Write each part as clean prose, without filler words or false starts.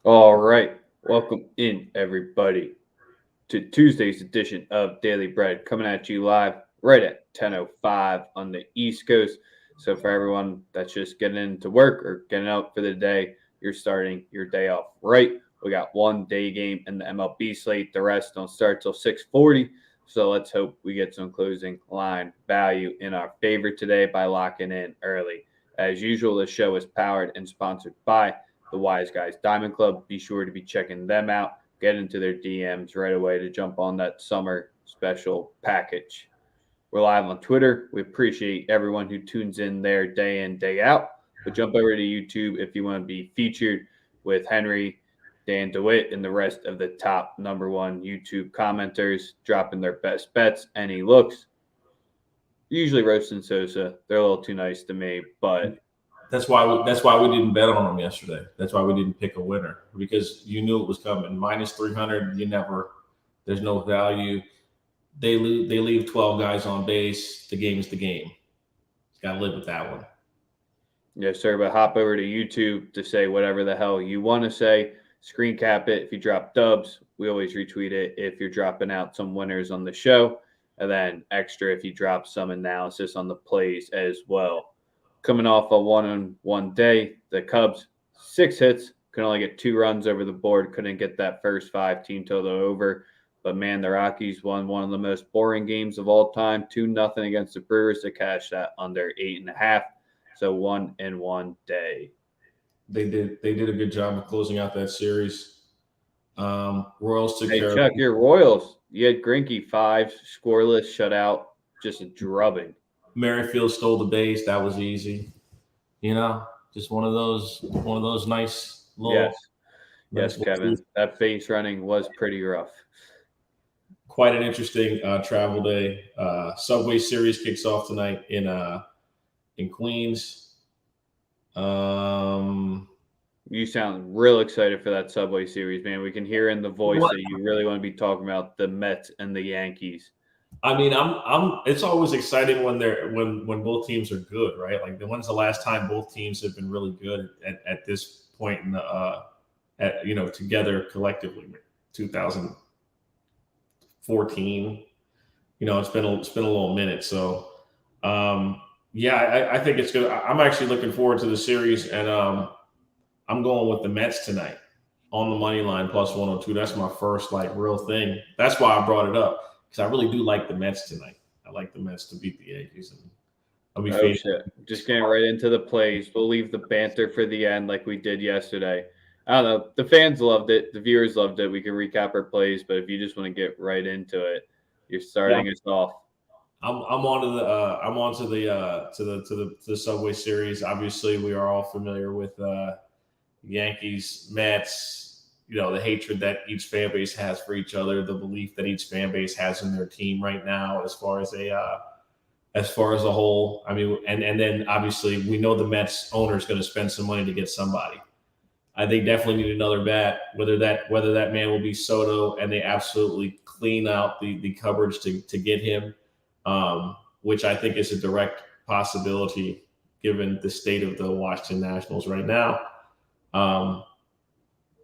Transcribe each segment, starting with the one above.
All right. Welcome in, everybody, to Tuesday's edition of Daily Bread, coming at you live right at 10:05 on the East Coast. So, for everyone that's just getting into work or getting out for the day, you're starting your day off right. We got one day game in the MLB slate. The rest don't start till 6:40. So, let's hope we get some closing line value in our favor today by locking in early. As usual, the show is powered and sponsored by the Wise Guys Diamond Club. Be sure to be checking them out. Get into their DMs right away to jump on that summer special package. We're live on Twitter. We appreciate everyone who tunes in there day in, day out. But jump over to YouTube if you want to be featured with Henry, Dan DeWitt, and the rest of the top number one YouTube commenters dropping their best bets. Any looks, usually roasting Sosa. They're a little too nice to me, but That's why we didn't bet on them yesterday. That's why we didn't pick a winner because you knew it was coming. Minus 300, you never. There's no value. They leave 12 guys on base. The game is the game. Got to live with that one. yes, sir. But hop over to YouTube to say whatever the hell you want to say. Screen cap it. If you drop dubs, we always retweet it. If you're dropping out some winners on the show, and then extra if you drop some analysis on the plays as well. Coming off a one-on-one day, the Cubs 6 hits, could only get 2 runs over the board. Couldn't get that first five team total over. But man, the Rockies won one of the most boring games of all time, 2-0 against the Brewers to cash that under 8.5. So 1 in 1 day. They did a good job of closing out that series. Royals took Hey care of Chuck, your Royals. You had Grinky 5 scoreless shutout, just a drubbing. Merrifield stole the base. That was easy. You know, just one of those Yes, nice yes, little Kevin. That base running was pretty rough. quite an interesting travel day. Subway Series kicks off tonight in Queens. Um, You sound real excited for that Subway Series, man. We can hear in the voice what that you really want to be talking about the Mets and the Yankees. I mean, I'm. It's always exciting when when both teams are good, right? Like, when's the last time both teams have been really good at this point in the at together collectively? 2014. It's been a little minute. So, yeah, I think it's good. I'm actually looking forward to the series, and I'm going with the Mets tonight on the money line plus 102. That's my first like real thing. That's why I brought it up because I really do like the Mets tonight. I like the Mets to beat the Yankees, and I'll be Oh fading shit! Just getting right into the plays. We'll leave the banter for the end, like we did yesterday. I don't know. The fans loved it. The viewers loved it. We can recap our plays, but if you just want to get right into it, you're Yeah, starting us off. I'm on to the I'm on to the Subway Series. Obviously, we are all familiar with Yankees, Mets. The hatred that each fan base has for each other, the belief that each fan base has in their team right now, as far as a whole. I mean, and then obviously we know the Mets owner is going to spend some money to get somebody. I think definitely need another bat. Whether that man will be Soto, and they absolutely clean out the coverage to get him, which I think is a direct possibility given the state of the Washington Nationals right now. Um,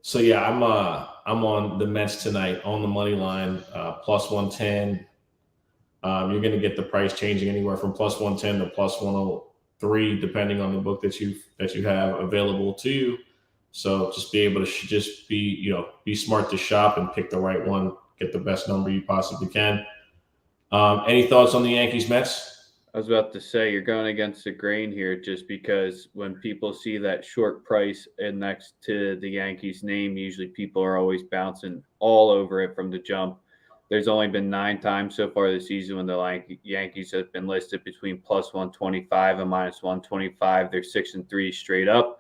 so yeah, I'm on the Mets tonight on the money line plus 110. You're going to get the price changing anywhere from plus 110 to plus 103, depending on the book that you have available to you. So just be able to just be smart to shop and pick the right one, get the best number you possibly can. Any thoughts on the Yankees Mets? I was about to say you're going against the grain here just because when people see that short price and next to the Yankees name, usually people are always bouncing all over it from the jump. There's only been 9 times so far this season when the Yankees have been listed between plus 125 and minus 125. They're 6-3 straight up.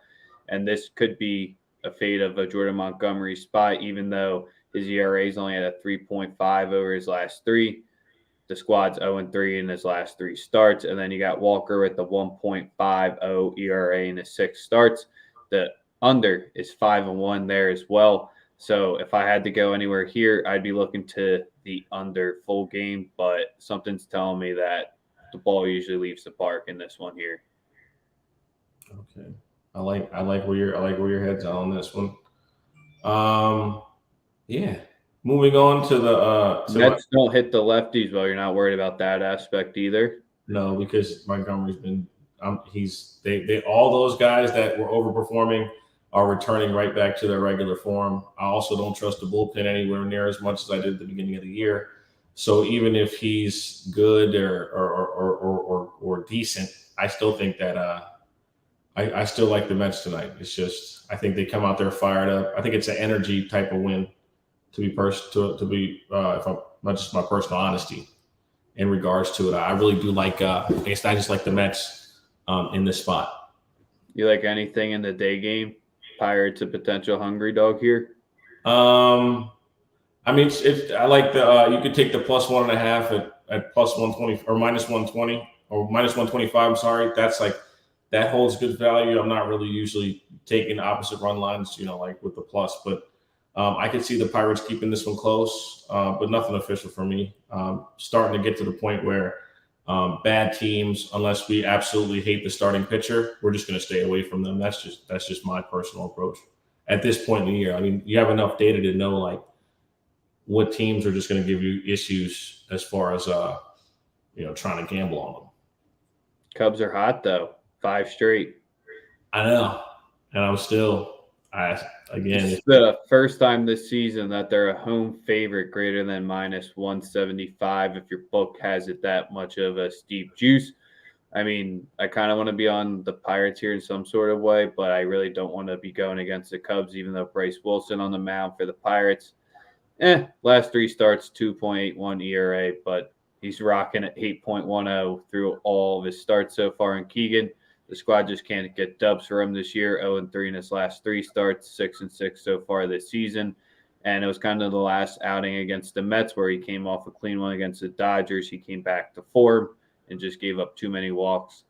And this could be a fate of a Jordan Montgomery spot, even though his ERA is only at a 3.5 over his last three. The squad's 0-3 in his last 3 starts. And then you got Walker with the 1.50 ERA in his 6 starts. The under is 5-1 there as well. So if I had to go anywhere here, I'd be looking to the under full game. But something's telling me that the ball usually leaves the park in this one here. Okay, I like where your head's on this one. Yeah. Moving on to Nets don't hit the lefties well. You're not worried about that aspect either. no, because Montgomery's been they all those guys that were overperforming are returning right back to their regular form. I also don't trust the bullpen anywhere near as much as I did at the beginning of the year. So even if he's good or decent, I still think that I still like the Mets tonight. It's just I think they come out there fired up. I think it's an energy type of win to be if I'm not just my personal honesty in regards to it. I really do like. I just like the Mets in this spot. You like anything in the day game? Pirates a potential hungry dog here. I mean, I like the. You could take the +1.5 at +120 or -120 or -125. I'm sorry, that's like that holds good value. I'm not really usually taking opposite run lines, like with the plus, but I could see the Pirates keeping this one close, but nothing official for me. Starting to get to the point where bad teams, unless we absolutely hate the starting pitcher, we're just going to stay away from them. That's just my personal approach at this point in the year. I mean, you have enough data to know like what teams are just going to give you issues as far as trying to gamble on them. Cubs are hot though. 5 straight. I know, and It's the first time this season that they're a home favorite greater than -175 if your book has it that much of a steep juice. I mean, I kind of want to be on the Pirates here in some sort of way, but I really don't want to be going against the Cubs, even though Bryce Wilson on the mound for the Pirates. Last 3 starts, 2.81 ERA, but he's rocking at 8.10 through all of his starts so far. And Keegan, the squad just can't get dubs for him this year. 0-3 in his last 3 starts, 6-6 so far this season. And it was kind of the last outing against the Mets where he came off a clean one against the Dodgers. He came back to form and just gave up too many walks.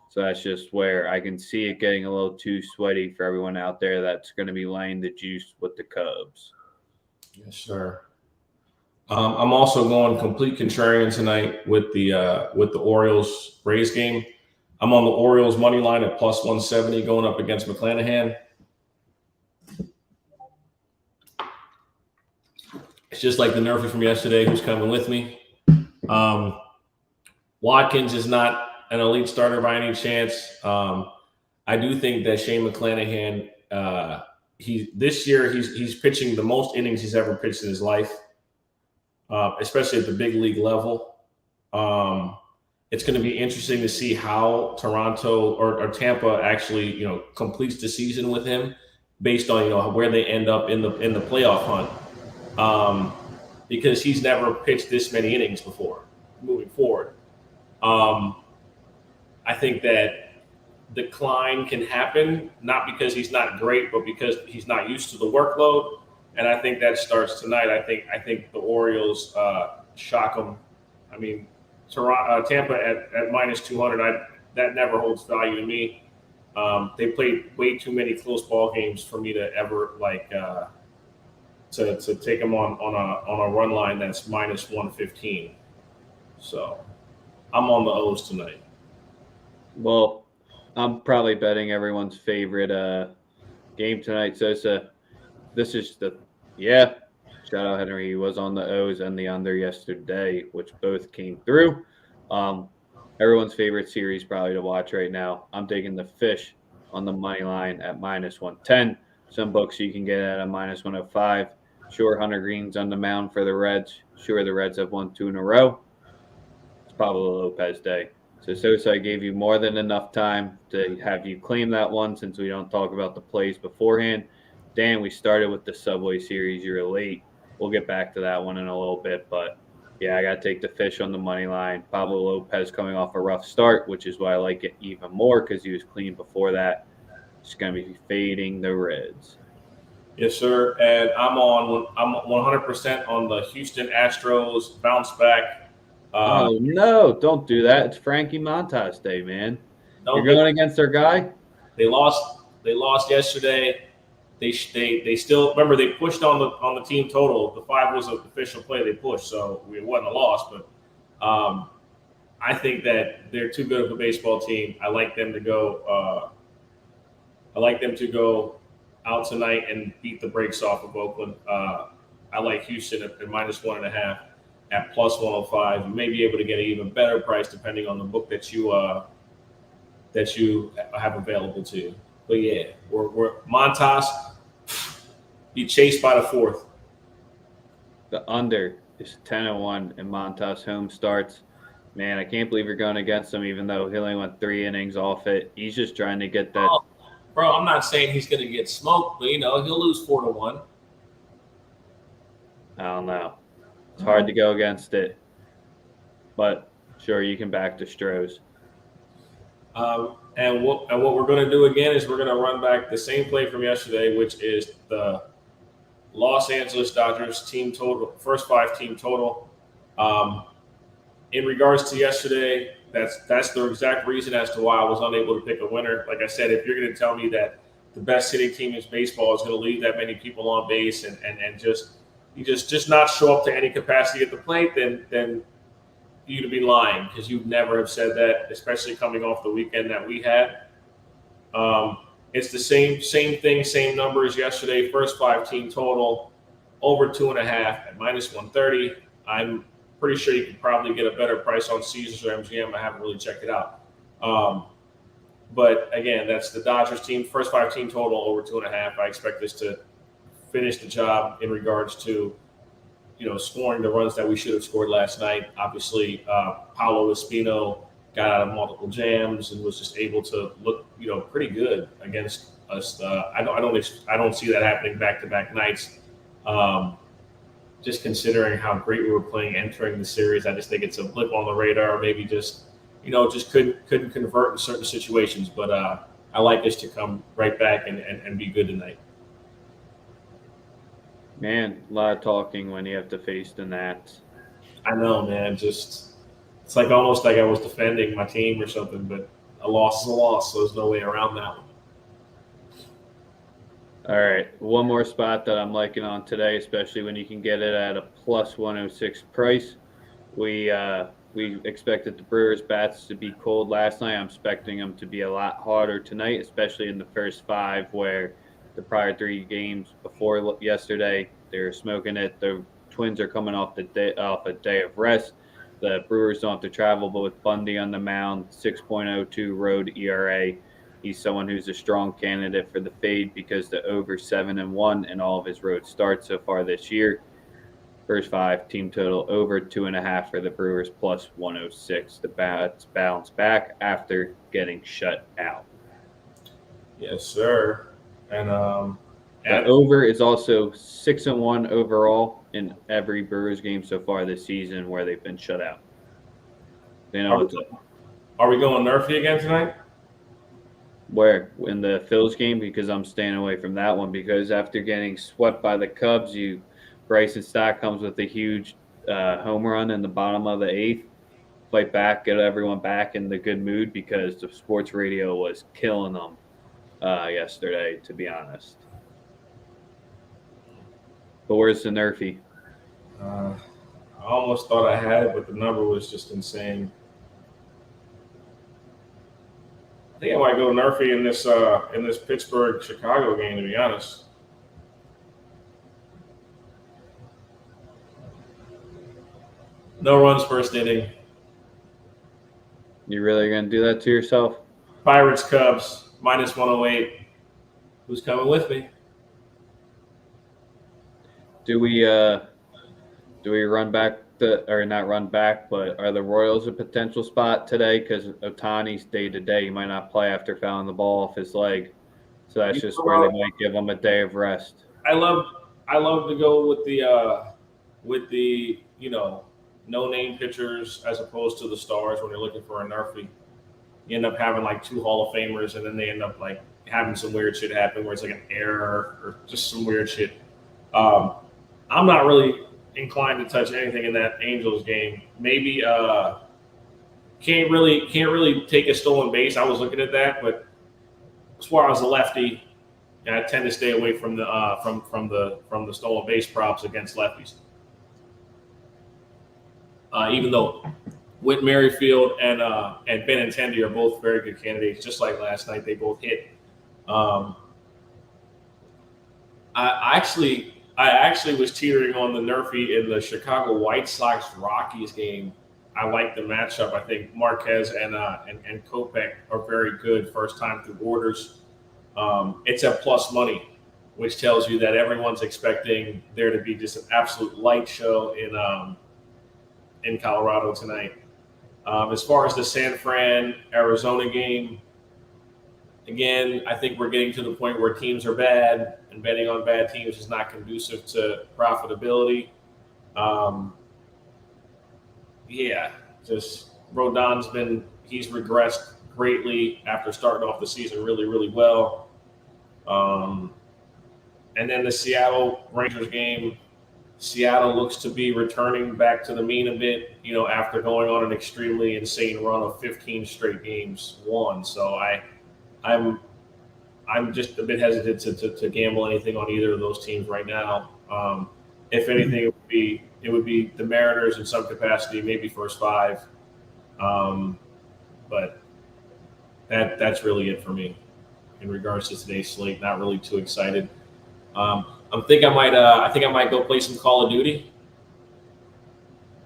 So that's just where I can see it getting a little too sweaty for everyone out there that's going to be laying the juice with the Cubs. Yes, sir. I'm also going complete contrarian tonight with the Orioles Rays game. I'm on the Orioles money line at +170 going up against McClanahan. It's just like the nerfy from yesterday who's coming with me. Watkins is not an elite starter by any chance. I do think that Shane McClanahan, this year he's pitching the most innings he's ever pitched in his life, especially at the big league level. It's going to be interesting to see how Toronto or Tampa actually, completes the season with him, based on where they end up in the playoff hunt, because he's never pitched this many innings before. Moving forward, I think that decline can happen not because he's not great, but because he's not used to the workload, and I think that starts tonight. I think the Orioles shock them. I mean, Tampa at -200, that never holds value to me. They played way too many close ball games for me to ever to take them on a run line that's -115. So I'm on the O's tonight. Well, I'm probably betting everyone's favorite game tonight, Sosa. This is shout out Henry. He was on the O's and the under yesterday, which both came through. Everyone's favorite series probably to watch right now. I'm taking the Fish on the money line at -110. Some books you can get at a -105. Sure, Hunter Green's on the mound for the Reds. Sure, the Reds have won 2 in a row. It's Pablo Lopez day. So Sosa, I gave you more than enough time to have you claim that one since we don't talk about the plays beforehand. Dan, we started with the Subway Series. You're late. We'll get back to that one in a little bit. But, yeah, I got to take the Fish on the money line. Pablo Lopez coming off a rough start, which is why I like it even more because he was clean before that. Just going to be fading the Reds. Yes, sir. And I'm 100% on the Houston Astros bounce back. Oh, no, don't do that. It's Frankie Montas Day, man. You're going against their guy? They lost yesterday. They still remember they pushed on the team total. The 5 was an official play they pushed, so it wasn't a loss. But I think that they're too good of a baseball team. I like them to go out tonight and beat the brakes off of Oakland. I like Houston at -1.5 at +105. You may be able to get an even better price depending on the book that you have available to you. But yeah, we're Montas be chased by the fourth. The under is 10-1 and Montas home starts. Man, I can't believe you're going against him, even though he only went 3 innings off it. He's just trying to get that. Oh, bro, I'm not saying he's going to get smoked, but he'll lose 4-1. I don't know. It's hard to go against it, but sure, you can back the Stros. And what we're going to do again is we're going to run back the same play from yesterday, which is the Los Angeles Dodgers team total, first 5 team total. In regards to yesterday, that's the exact reason as to why I was unable to pick a winner. Like I said, if you're going to tell me that the best hitting team in baseball is going to leave that many people on base and just not show up to any capacity at the plate, then you'd be lying, because you'd never have said that, especially coming off the weekend that we had. It's the same thing, same numbers yesterday. First 5 team total, over 2.5 at -130. I'm pretty sure you could probably get a better price on Caesars or MGM. I haven't really checked it out. But again, that's the Dodgers team. First 5 team total, over 2.5. I expect this to finish the job in regards to scoring the runs that we should have scored last night. Obviously, Paolo Espino got out of multiple jams and was just able to look, pretty good against us. I don't see that happening back-to-back nights. Just considering how great we were playing entering the series, I just think it's a blip on the radar. Maybe just couldn't convert in certain situations. But I like this to come right back and be good tonight. Man, a lot of talking when you have to face the Nats. I know, man. It's like almost like I was defending my team or something, but a loss is a loss, so there's no way around that one. All right, one more spot that I'm liking on today, especially when you can get it at a +106 price. We expected the Brewers bats to be cold last night. I'm expecting them to be a lot harder tonight, especially in the first 5, where the prior 3 games before yesterday, they were smoking it. The Twins are coming off a day of rest. The Brewers don't have to travel, but with Bundy on the mound, 6.02 road ERA. He's someone who's a strong candidate for the fade because the over 7-1 in all of his road starts so far this year. First 5 team total over 2.5 for the Brewers, +106. The bats bounce back after getting shut out. Yes, sir. And the over is also 6-1 overall in every Brewers game so far this season where they've been shut out. Are we going Nerfy again tonight? Where? In the Phils game? Because I'm staying away from that one, because after getting swept by the Cubs, Bryson Stott comes with a huge home run in the bottom of the 8th. Fight back, get everyone back in the good mood, because the sports radio was killing them yesterday, to be honest. But where's the Nerfy? I almost thought I had it, but the number was just insane. I think I might go Nerfy in this Pittsburgh-Chicago game, to be honest. No runs first inning. You really going to do that to yourself? Pirates, Cubs, -108. Who's coming with me? Do we run back or not run back, but are the Royals a potential spot today? Because Ohtani's day-to-day. He might not play after fouling the ball off his leg. So that's just where they might give him a day of rest. I love to go with the no-name pitchers as opposed to the stars when you're looking for a Nerfy. You end up having like 2 Hall of Famers, and then they end up like having some weird shit happen where it's like an error or just some weird shit. I'm not really inclined to touch anything in that Angels game. Maybe can't really take a stolen base. I was looking at that, but as far as a lefty, I tend to stay away from the from the stolen base props against lefties. Even though Whit Merrifield and Benintendi are both very good candidates, just like last night, they both hit. I actually was teetering on the Nerfy in the Chicago White Sox Rockies game. I like the matchup. I think Marquez and Kopech are very good first time through orders. It's at plus money, which tells you that everyone's expecting there to be just an absolute light show in Colorado tonight. As far as the San Fran Arizona game, again, I think we're getting to the point where teams are bad, and betting on bad teams is not conducive to profitability. Um, yeah, just he's regressed greatly after starting off the season really, really well. Um, and then the Seattle Rangers game, Seattle looks to be returning back to the mean a bit, after going on an extremely insane run of 15 straight games won. So I'm I'm just a bit hesitant to gamble anything on either of those teams right now. If anything, it would be the Mariners in some capacity, maybe first five. Um, but that's really it for me in regards to today's slate. Not really too excited. I think I might go play some Call of Duty.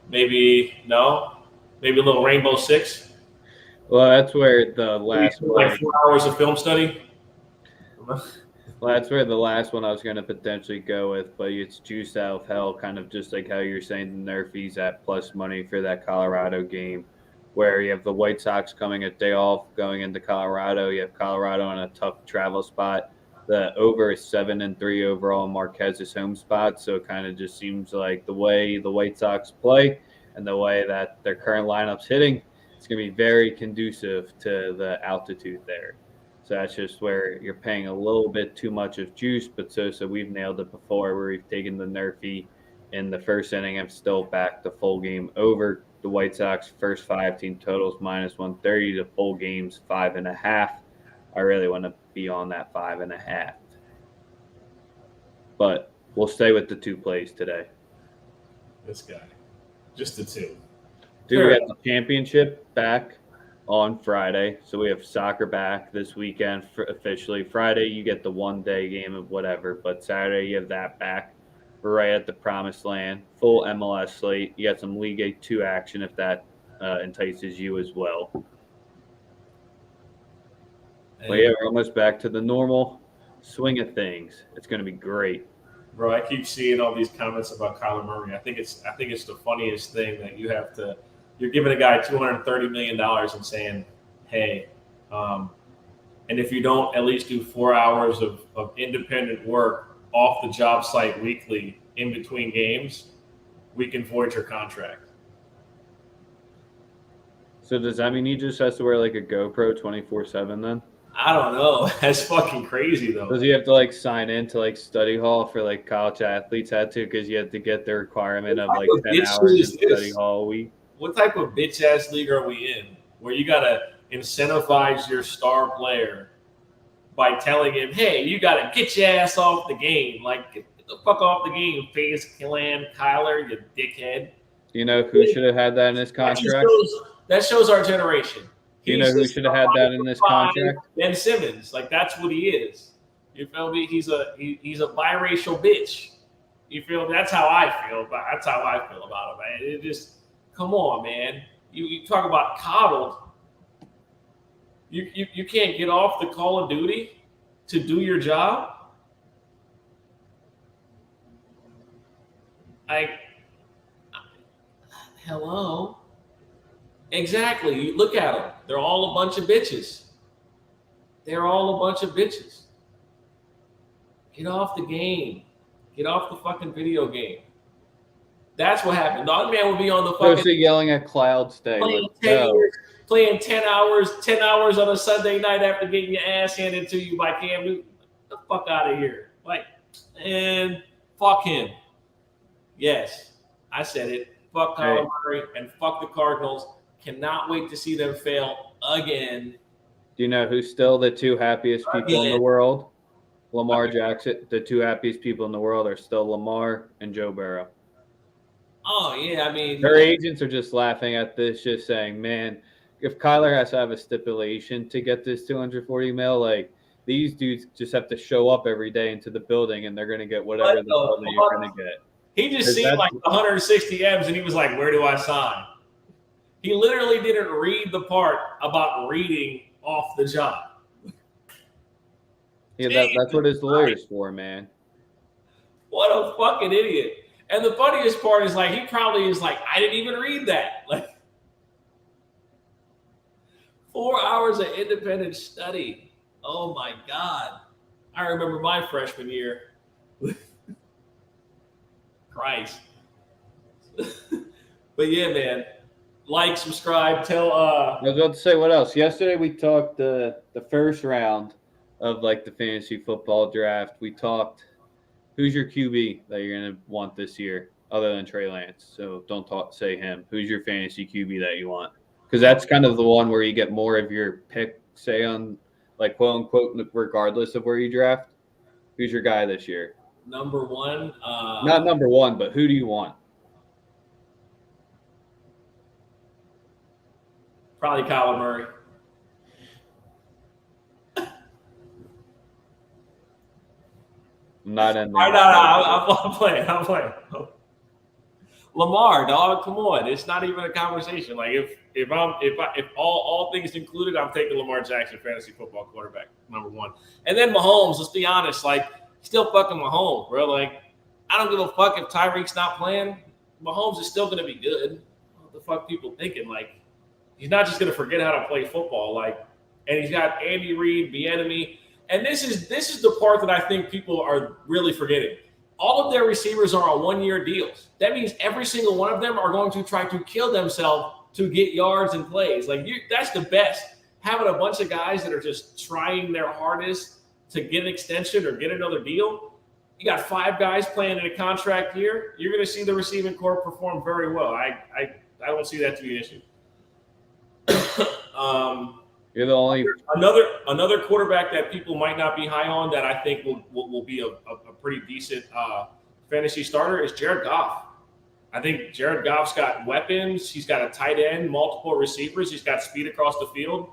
Maybe no, maybe a little Rainbow Six. Well, that's where the last like 4 hours of film study. Well, that's where the last one I was going to potentially go with, but it's Juice Out of Hell, kind of just like how you're saying the Nerfies at plus money for that Colorado game, where you have the White Sox coming a day off going into Colorado. You have Colorado on a tough travel spot. The over is 7-3 overall in Marquez's home spot, so it kind of just seems like the way the White Sox play and the way that their current lineup's hitting, it's going to be very conducive to the altitude there. So that's just where you're paying a little bit too much of juice. But Sosa, we've nailed it before where we've taken the Nerfy in the first inning. I'm still back to full game over. The White Sox first 5 team totals minus 130 to full games 5.5. I really want to be on that 5.5. But we'll stay with the 2 plays today. This guy. Just the 2. Dude, we got the championship back on Friday. So we have soccer back this weekend officially. Friday, you get the 1-day game of whatever, but Saturday, you have that back. We're right at the promised land. Full MLS slate. You got some League A2 action if that entices you as well. But yeah, we're almost back to the normal swing of things. It's going to be great. Bro, I keep seeing all these comments about Kyler Murray. I think it's the funniest thing that you're giving a guy $230 million and saying, hey, and if you don't at least do 4 hours of independent work off the job site weekly in between games, we can void your contract. So does that mean he just has to wear like a GoPro 24/7 then? I don't know. That's fucking crazy though. Does he have to like sign into like study hall for like college athletes had to because you have to get the requirement of like 10 hours in study hall a week? What type of bitch ass league are we in where you gotta incentivize your star player by telling him, hey, you gotta get your ass off the game. Like get the fuck off the game, face killing Kyler, you dickhead. Do you know who should have had that in his contract? That shows our generation. Do you know who should have had that in this contract? Ben Simmons. Like that's what he is. You feel me? He's a biracial bitch. You feel me? That's how I feel. That's how I feel about him, man. It just come on, man. You talk about coddled. You can't get off the Call of Duty to do your job. Hello. Exactly. You look at them. They're all a bunch of bitches. They're all a bunch of bitches. Get off the game. Get off the fucking video game. That's what happened. The other man would be on the fucking yelling at Cloud Stay. Playing 10 hours on a Sunday night after getting your ass handed to you by Cam Newton. Get the fuck out of here. And fuck him. Yes, I said it. Fuck Kyler Murray and fuck the Cardinals. Cannot wait to see them fail again. Do you know who's still the 2 happiest people in the world? Lamar Jackson. The 2 happiest people in the world are still Lamar and Joe Burrow. Oh, yeah, I mean. Their agents are just laughing at this, just saying, man, if Kyler has to have a stipulation to get this $240 million, like, These dudes just have to show up every day into the building, and they're going to get whatever the hell that you're going to get. He just seen like 160 M's, and he was like, "Where do I sign?" He literally didn't read the part about reading off the job. Yeah, that's what his lawyer's for, man. What a fucking idiot. And the funniest part is like, he probably is like, I didn't even read that. Like 4 hours of independent study. Oh my God. I remember my freshman year. Christ. But yeah, man. Like, subscribe, tell I was about to say, what else? Yesterday we talked the first round of like the fantasy football draft. We talked who's your QB that you're gonna want this year, other than Trey Lance. So don't say him. Who's your fantasy QB that you want? Because that's kind of the one where you get more of your pick, say on like quote unquote, regardless of where you draft. Who's your guy this year? Number one. Not number one, but who do you want? Probably Kyler Murray. Not in there. I'm playing. Lamar, dog, come on. It's not even a conversation. Like if all things included, I'm taking Lamar Jackson, fantasy football quarterback, number one. And then Mahomes, let's be honest, like still fucking Mahomes, bro. Like I don't give a fuck if Tyreek's not playing. Mahomes is still gonna be good. What the fuck people thinking? Like he's not just gonna forget how to play football. Like, and he's got Andy Reid, Bieniemy. And this is the part that I think people are really forgetting. All of their receivers are on 1-year deals. That means every single one of them are going to try to kill themselves to get yards and plays. Like that's the best. Having a bunch of guys that are just trying their hardest to get an extension or get another deal. You got 5 guys playing in a contract here. You're going to see the receiving corps perform very well. I don't see that to be an issue. You're the only another quarterback that people might not be high on that I think will be a pretty decent fantasy starter is Jared Goff. I think Jared Goff's got weapons. He's got a tight end, multiple receivers. He's got speed across the field.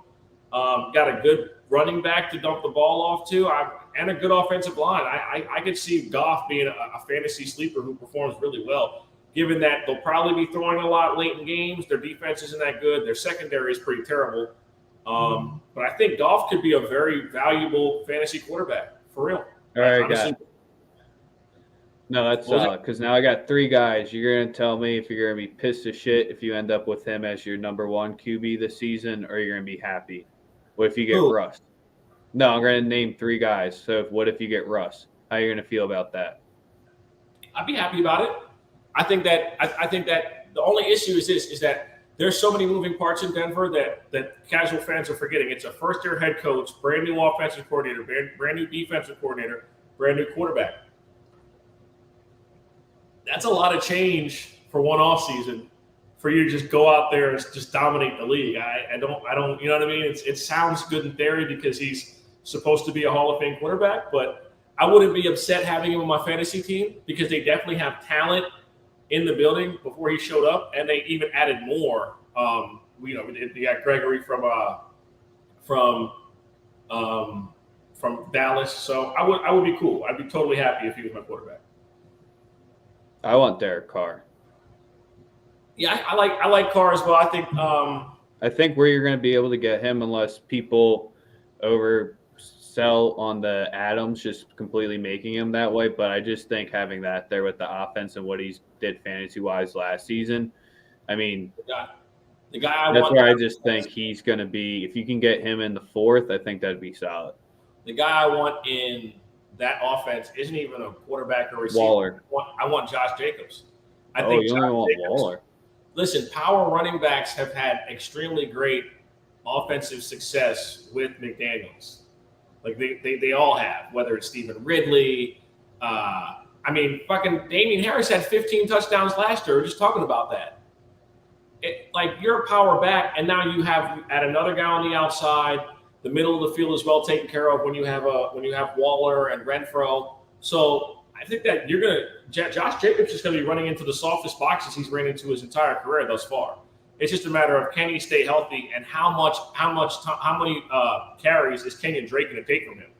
Got a good running back to dump the ball off to, and a good offensive line. I could see Goff being a fantasy sleeper who performs really well, given that they'll probably be throwing a lot late in games. Their defense isn't that good. Their secondary is pretty terrible. But I think Goff could be a very valuable fantasy quarterback, for real. All right, guys. No, that's solid, because now I got 3 guys. You're going to tell me if you're going to be pissed as shit if you end up with him as your number 1 QB this season, or you're going to be happy. What if you get Russ? No, I'm going to name 3 guys. So what if you get Russ? How are you going to feel about that? I'd be happy about it. I think that the only issue is this, is that there's so many moving parts in Denver that casual fans are forgetting. It's a first-year head coach, brand new offensive coordinator, brand new defensive coordinator, brand new quarterback. That's a lot of change for one offseason for you to just go out there and just dominate the league. I don't, you know what I mean? It sounds good in theory because he's supposed to be a Hall of Fame quarterback, but I wouldn't be upset having him on my fantasy team because they definitely have talent in the building before he showed up, and they even added more. They got Gregory from Dallas, so I would be cool. I'd be totally happy if he was my quarterback. I want Derek Carr. Yeah, I like Carr as well. I think where you're going to be able to get him, unless people oversell on the Adams, just completely making him that way. But I just think having that there with the offense and what he did fantasy-wise last season, I mean, the guy that's where I just think he's going to be. If you can get him in the 4th, I think that'd be solid. The guy I want in that offense isn't even a quarterback or receiver. Waller. I want Josh Jacobs. I think you only want Waller. Listen, power running backs have had extremely great offensive success with McDaniels. Like they all have, whether it's Stephen Ridley. Fucking Damian Harris had 15 touchdowns last year. We're just talking about that. You're a power back, and now you have add another guy on the outside. The middle of the field is well taken care of when you have Waller and Renfro. So I think that Josh Jacobs is going to be running into the softest boxes he's ran into his entire career thus far. It's just a matter of can he stay healthy and how many carries is Kenyon Drake going to take from him?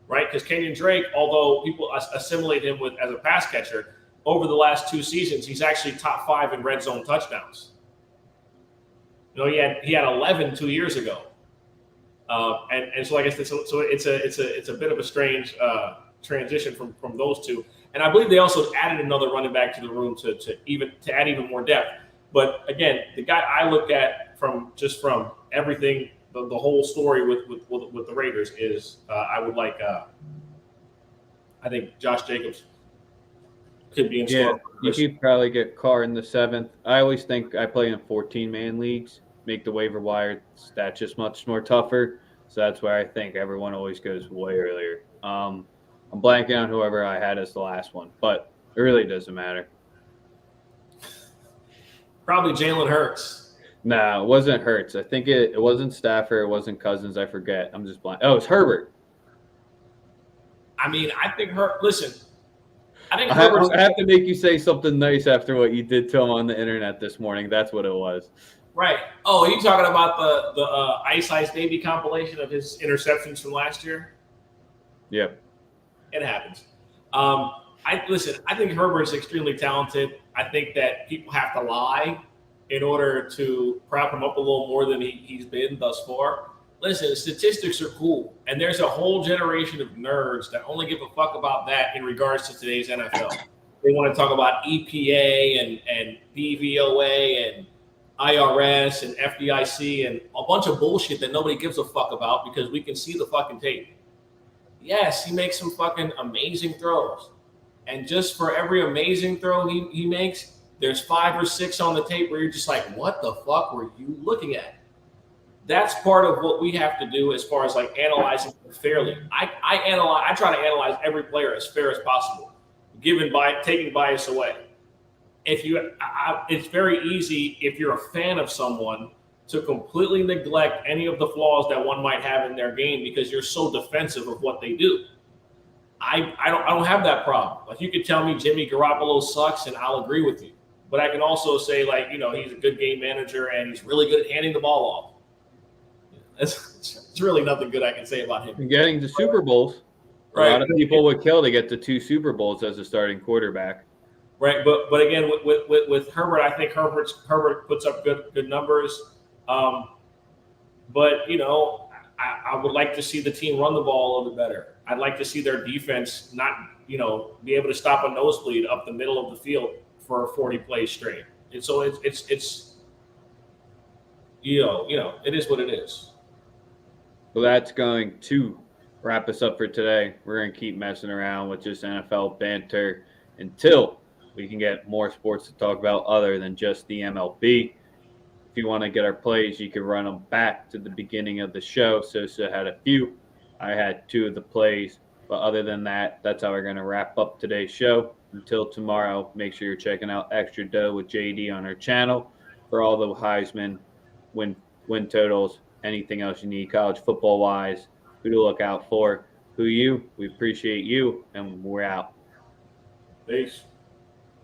right? Because Kenyon Drake, although people assimilate him as a pass catcher, over the last 2 seasons, he's actually top 5 in red zone touchdowns. He had 11 2 years ago, and so I guess it's a bit of a strange transition from those two. And I believe they also added another running back to the room to add even more depth. But again, the guy I look at from everything, the whole story with the Raiders is I think Josh Jacobs could be in store. You could probably get Carr in the 7th. I always think I play in 14-man leagues, make the waiver wire stat just much more tougher. So that's where I think everyone always goes way earlier. I'm blanking on whoever I had as the last one, but it really doesn't matter. Probably Jalen Hurts. No, it wasn't Hurts. I think it wasn't Stafford. It wasn't Cousins. I forget. I'm just blank. Oh, it's Herbert. I mean, I think Listen, I think I have to make you say something nice after what you did to him on the internet this morning. That's what it was. Right. Oh, you talking about the Ice Baby compilation of his interceptions from last year? Yep. It happens. I think Herbert's extremely talented. I think that people have to lie in order to prop him up a little more than he's been thus far. Listen, statistics are cool, and there's a whole generation of nerds that only give a fuck about that in regards to today's NFL. They want to talk about EPA and BVOA and IRS and FDIC and a bunch of bullshit that nobody gives a fuck about because we can see the fucking tape. Yes, he makes some fucking amazing throws. And just for every amazing throw he makes, there's 5 or 6 on the tape where you're just like, what the fuck were you looking at? That's part of what we have to do as far as like analyzing fairly. I try to analyze every player as fair as possible, taking bias away. It's very easy if you're a fan of someone to completely neglect any of the flaws that one might have in their game because you're so defensive of what they do. I don't have that problem. Like, you could tell me Jimmy Garoppolo sucks and I'll agree with you. But I can also say, like, he's a good game manager and he's really good at handing the ball off. It's really nothing good I can say about him. Getting to Super Bowls. Right. A lot of people would kill to get to 2 Super Bowls as a starting quarterback. Right, but again, with Herbert, I think Herbert puts up good numbers. But I would like to see the team run the ball a little bit better. I'd like to see their defense not be able to stop a nosebleed up the middle of the field for 40 plays straight. And so it's it is what it is. Well, that's going to wrap us up for today. We're going to keep messing around with just NFL banter until we can get more sports to talk about other than just the MLB. If you want to get our plays, you can run them back to the beginning of the show. Sosa had a few. I had 2 of the plays. But other than that, that's how we're going to wrap up today's show. Until tomorrow, make sure you're checking out Extra Dough with JD on our channel for all the Heisman win totals, anything else you need college football-wise, who to look out for, we appreciate you, and we're out. Peace.